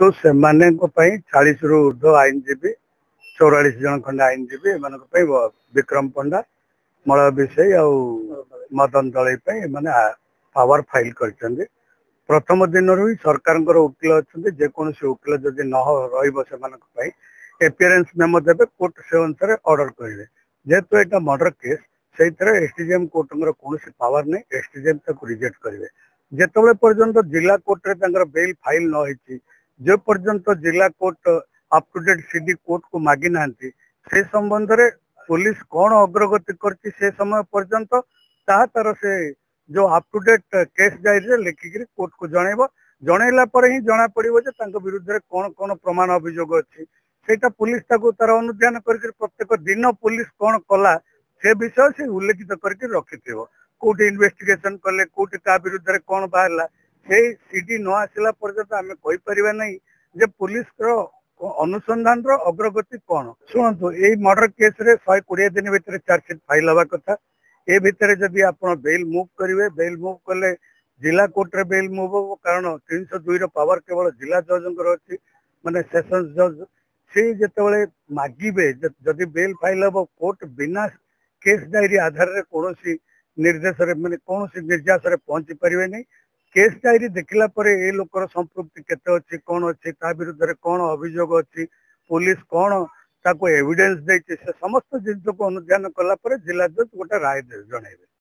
तो से 40 रु ऊर्ध्व आईनजीवी 44 जन खंडे आईनजीवी एम विक्रम पंडा मलय विषय आ मदन दलई मैंने पावर फाइल कर प्रथम दिन ही सरकार वकिल अच्छा जेकोसी वकिल जदि न रही एपियरेंस मेमो देवे कोर्ट से अनुसार ऑर्डर करेंगे जेहेतु यहाँ मर्डर केस से एसडीजेएम कोर्ट कौन पावर नहीं एसडीजेएम रिजेक्ट करेंगे जिते पर्यंत जिला कोर्ट रे बेल फाइल न होती जो पर्यंत जिला court up to date CD court को मागी ना से संबंध में पुलिस कौन अग्रगति करछि से समय पर्यंत तार से जो up to date case diary लिखिक कोर्ट को जनइला ही जना पड़ो विरुद्ध में कौन कौन प्रमाण अभियोग अच्छी सेटा पुलिस तार अनुध्यान कर प्रत्येक दिन पुलिस कौन कला से विषय से उल्लेखित करके रखि कोर्ट इन्वेस्टिगेशन कले कोर्ट का विरुद्ध में कौन बाहर से सीडी न आसला पर्यंत आम कहीपर ना जे पुलिस अनुसंधान अग्रगति कौन शुणु ये मर्डर केस रे 120 दिन भितर चार्जसीट फाइल हवा कथा ए भितर जदि आप बेल मूव करेंगे बेल मूव कले जिला कोर्ट रे बेल मूव हो कारण 302 पावर केवल जिला जज अच्छी माने सेशंस जज से जिते मागिबे जदि बेल फाइल हम कोर्ट बिना केस डायरी आधार रे कौन निर्देश माने कौन निर्यास पहुंची पारे नहीं केस डायरी देखला परे ए लोकर संपृक्ति केते अच्छी कौन अच्छी ता विरुद्ध में कौन अभियोग अच्छी पुलिस कौन ताको एविडेंस देछि से समस्त जिन को अनुध्यान कला परे जिला जज गोटे राय जनइबे।